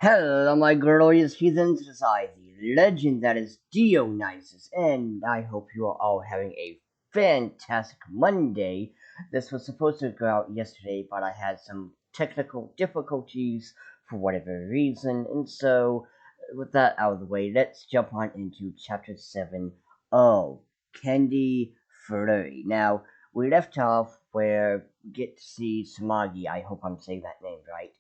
Hello, my glorious heathen society, legend that is Dionysus, and I hope you are all having a fantastic Monday. This was supposed to go out yesterday, but I had some technical difficulties for whatever reason, and so with that out of the way, let's jump on into chapter 7 of Candy Flurry. Now, we left off where we get to see Samagi, I hope I'm saying that name right,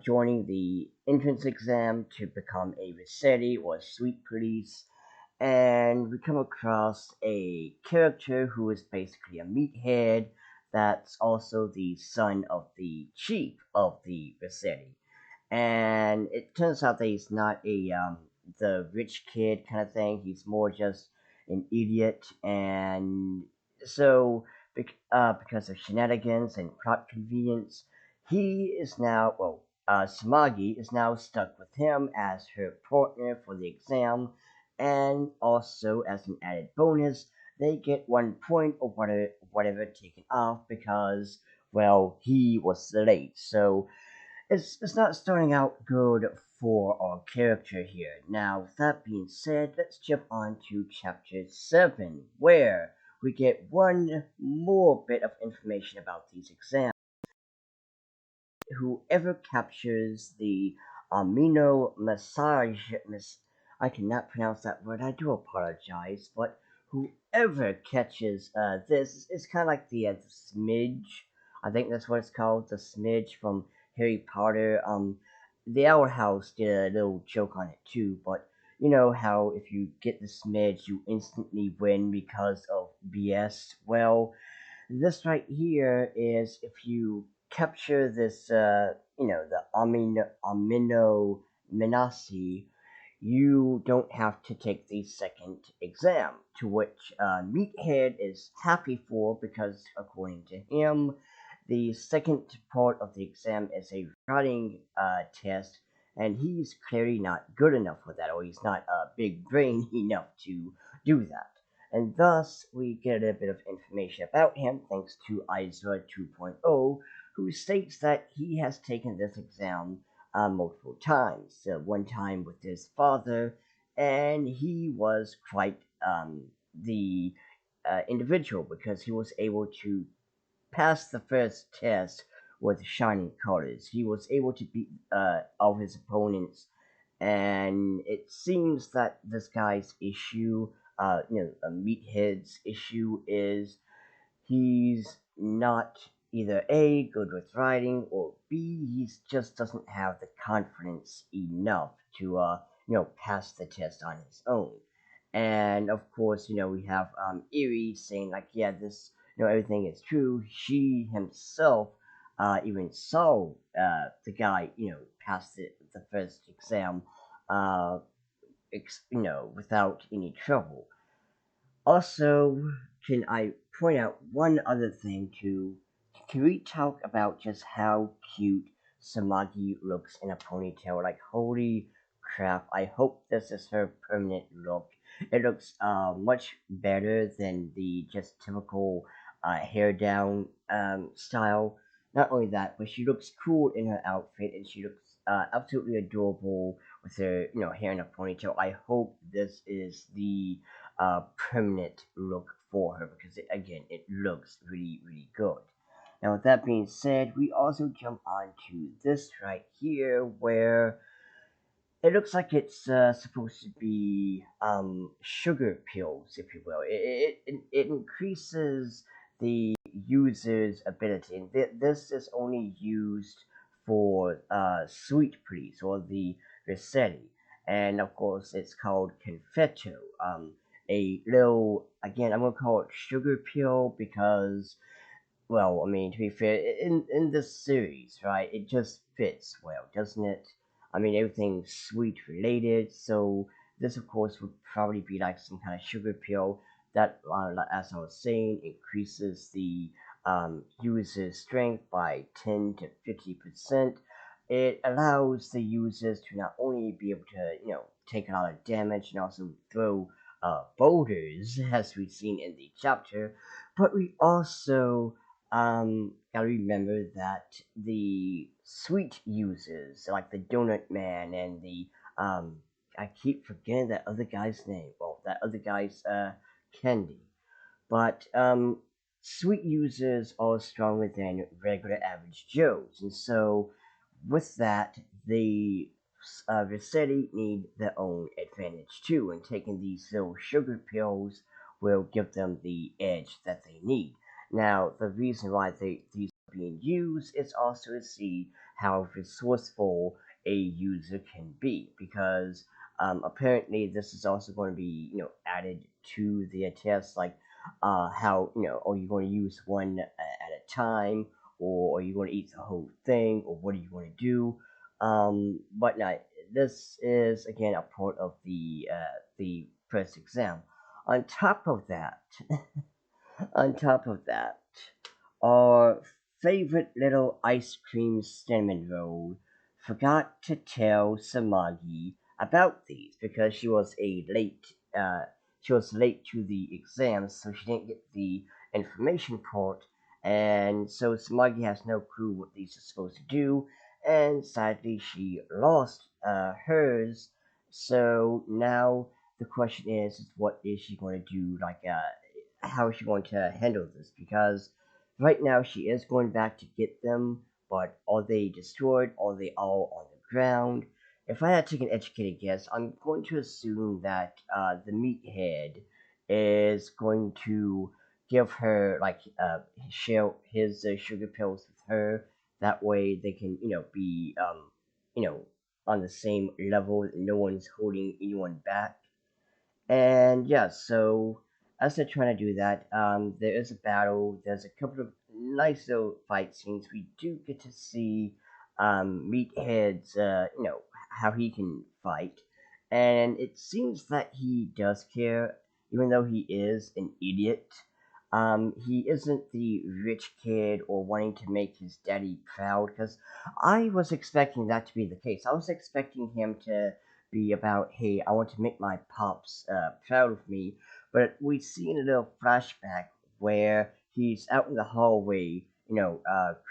joining the entrance exam to become a Rossetti or Sweet Police, and we come across a character who is basically a meathead that's also the son of the chief of the Rossetti. And it turns out that he's not a the rich kid kind of thing. He's more just an idiot, and so because of shenanigans and plot convenience, he is now Samagi is now stuck with him as her partner for the exam, and also as an added bonus, they get 1 point or whatever taken off because he was late. So it's not starting out good for our character here. Now, with that being said, let's jump on to chapter 7, where we get one more bit of information about these exams. Whoever captures the amino massage, I cannot pronounce that word, I do apologize, but whoever catches this is kind of like the smidge. I think that's what it's called, the smidge from Harry Potter. The Owl House did a little joke on it too, but you know how if you get the smidge, you instantly win because of BS. Well, this right here is if you capture this, the amino menasi, you don't have to take the second exam, to which Meathead is happy for because, according to him, the second part of the exam is a writing test, and he's clearly not good enough for that, or he's not big brain enough to do that. And thus, we get a bit of information about him thanks to Isra 2.0, who states that he has taken this exam multiple times. One time with his father, and he was quite the individual because he was able to pass the first test with shining colors. He was able to beat all his opponents, and it seems that this guy's issue, Meathead's issue, is he's not either A, good with writing, or B, he just doesn't have the confidence enough to, pass the test on his own. And of course, we have Erie saying, like, yeah, this, everything is true. She himself even saw the guy, pass the first exam, uh, without any trouble. Also, can I point out one other thing too? Can we talk about just how cute Samagi looks in a ponytail? Like, holy crap, I hope this is her permanent look. It looks much better than the just typical hair down style. Not only that, but she looks cool in her outfit, and she looks absolutely adorable with her, hair in a ponytail. I hope this is the permanent look for her because again, it looks really, really good. Now, with that being said, we also jump on to this right here where it looks like it's supposed to be sugar pills, if you will. It increases the user's ability, and this is only used for sweet pleas or the Rossetti, and of course it's called confetto. A little, again, I'm gonna call it sugar pill because, well, I mean, to be fair, in this series, right, it just fits well, doesn't it? I mean, everything's sweet related, so this, of course, would probably be like some kind of sugar pill that, as I was saying, increases the user's strength by 10 to 50%. It allows the users to not only be able to, take a lot of damage and also throw boulders, as we've seen in the chapter, but we also gotta remember that the sweet users, like the Donut Man and the, um, I keep forgetting that other guy's name. Well, that other guy's, Candy. But sweet users are stronger than regular average Joes, and so with that, the Rossetti need their own advantage too, and taking these little sugar pills will give them the edge that they need. Now, the reason why these are being used is also to see how resourceful a user can be, because apparently this is also going to be added to their test, like how are you going to use one at a time, or are you going to eat the whole thing, or what are you going to do? But no, this is again a part of the first exam. On top of that, on top of that, our favorite little ice cream cinnamon roll forgot to tell Samagi about these because she was late to the exam, so she didn't get the information part, and so Samagi has no clue what these are supposed to do, and sadly she lost hers. So now the question is what is she going to do? Like, how is she going to handle this? Because right now she is going back to get them, but are they destroyed? Are they all on the ground? If I had to take an educated guess, I'm going to assume that the meathead is going to give her, like, share his sugar pills with her. That way they can be you know on the same level. No one's holding anyone back. And yeah, so as they're trying to do that, there is a battle. There's a couple of nice little fight scenes. We do get to see Meathead's, how he can fight, and it seems that he does care, even though he is an idiot. He isn't the rich kid or wanting to make his daddy proud, because I was expecting that to be the case. I was expecting him to be about, hey, I want to make my pops proud of me. But we see in a little flashback where he's out in the hallway,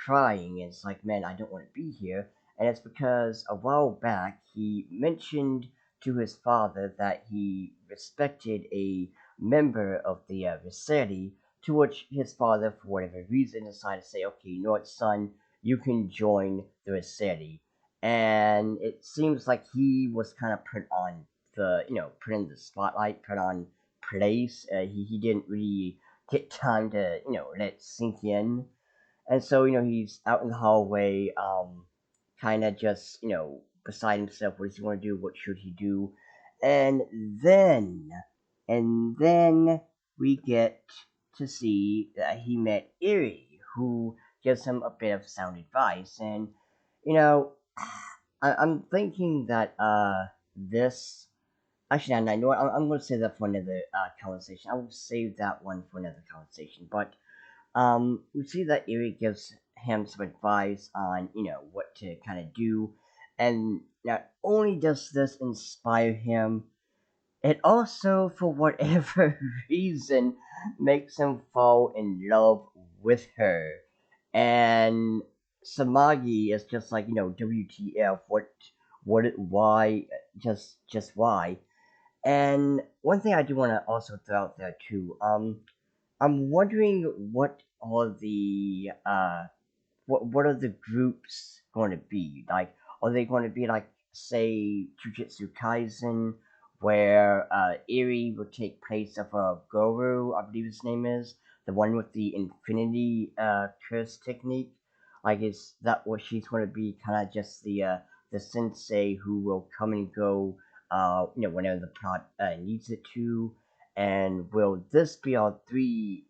crying. And it's like, man, I don't want to be here. And it's because a while back he mentioned to his father that he respected a member of the Vicinity, to which his father, for whatever reason, decided to say, okay, you know what, son, you can join the Vicinity. And it seems like he was kind of put on put in the spotlight, put on place. He didn't really get time to let it sink in, and so he's out in the hallway, kind of just beside himself. What does he want to do? What should he do? And then, and then we get to see that he met Erie, who gives him a bit of sound advice, and you know I'm thinking that this actually, and I know what, I'm going to save that for another conversation. I will save that one for another conversation. But we see that Erie gives him some advice on what to kind of do, and not only does this inspire him, it also, for whatever reason, makes him fall in love with her. And Samagi is just like, WTF, why, just why. And one thing I do want to also throw out there too, I'm wondering what are the groups going to be? Like, are they going to be like, say, Jujutsu Kaisen, where Eri will take place of Goro, I believe his name is, the one with the Infinity Curse technique? Like, is that what she's going to be? Kind of just the sensei who will come and go, whenever the plot needs it to? And will this be our three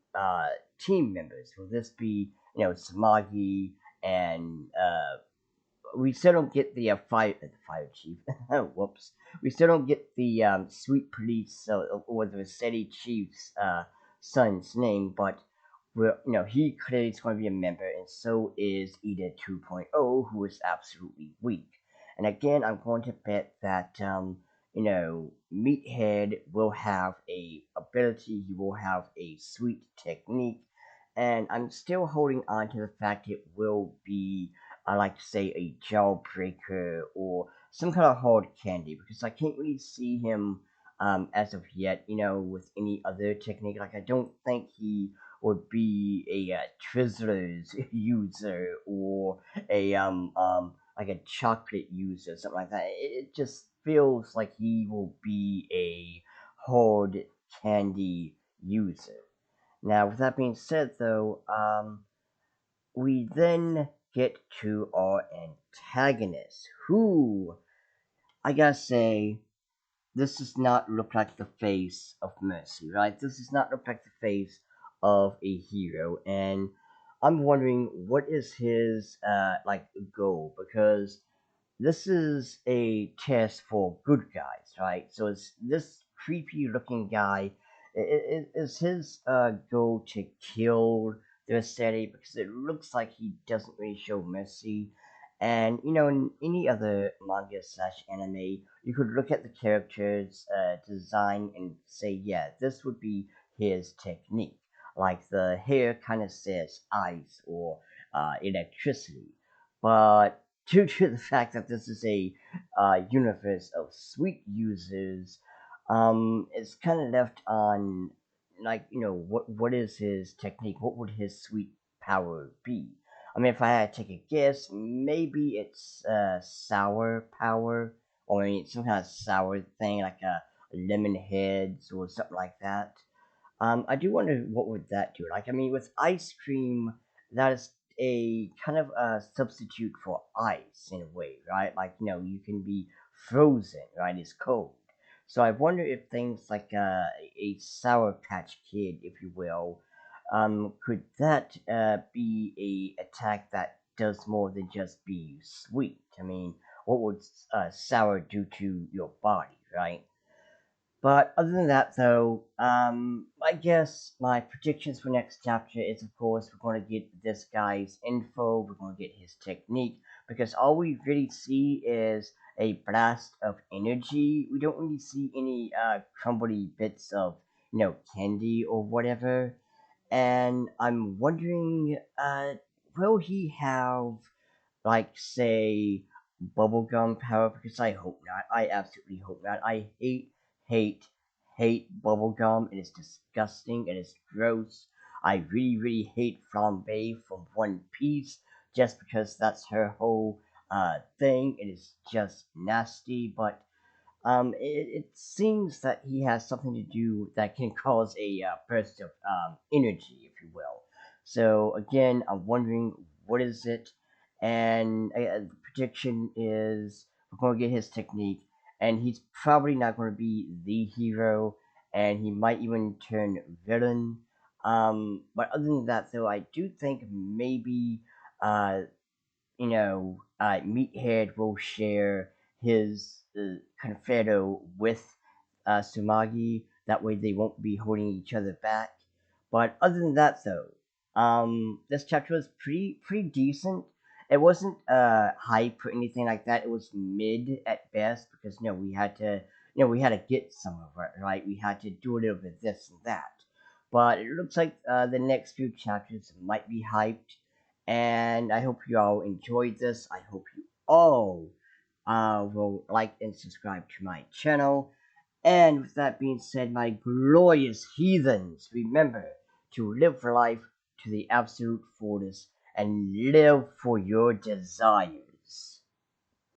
team members? Will this be Samagi, and we still don't get the fire chief. Whoops, we still don't get the sweet police, or the city chief's son's name, but he clearly is going to be a member, and so is Ida 2.0, who is absolutely weak. And again, I'm going to bet that Meathead will have a ability. He will have a sweet technique, and I'm still holding on to the fact it will be, I like to say, a jawbreaker or some kind of hard candy because I can't really see him as of yet, with any other technique. Like, I don't think he would be a Twizzlers user or a like a chocolate user, something like that. It just feels like he will be a hard candy user. Now, with that being said, though, we then get to our antagonist, who I gotta say, this does not look like the face of Mercy, right? This does not look like the face of a hero, and I'm wondering what is his like goal, because this is a test for good guys, right? So it's this creepy looking guy. Is his goal to kill the city because it looks like he doesn't really show mercy. And in any other manga slash anime, you could look at the character's design and say, yeah, this would be his technique. Like the hair kind of says ice or electricity. But due to the fact that this is a universe of sweet users, it's kind of left on like what is his technique? What would his sweet power be? I mean, if I had to take a guess, maybe it's sour power, or maybe some kind of sour thing like a lemon heads or something like that. I do wonder what would that do. Like, I mean, with ice cream, that is a kind of a substitute for ice in a way, right? Like, you can be frozen, right? It's cold. So I wonder if things like a Sour Patch Kid, if you will, could that be a attack that does more than just be sweet? I mean, what would sour do to your body, right? But other than that, though, I guess my predictions for next chapter is, of course, we're going to get this guy's info, we're going to get his technique, because all we really see is a blast of energy. We don't really see any crumbly bits of, candy or whatever. And I'm wondering, will he have like say bubblegum power, because I hope not. I absolutely hope not. I hate, hate bubblegum. It is disgusting. It is gross. I really, really hate Flambe from One Piece just because that's her whole thing. It is just nasty, but it seems that he has something to do that can cause a burst of energy, if you will. So again, I'm wondering what is it, and the prediction is we're going to get his technique, and he's probably not going to be the hero, and he might even turn villain. But other than that, though, I do think maybe uh, Meathead will share his Confero with Sumagi. That way they won't be holding each other back. But other than that, though, this chapter was pretty decent. It wasn't hype or anything like that. It was mid at best because we had to get some of it, right? We had to do a little bit of this and that. But it looks like the next few chapters might be hyped, and I hope you all enjoyed this. I hope you all will like and subscribe to my channel. And with that being said, my glorious heathens, remember to live life to the absolute fullest and live for your desires.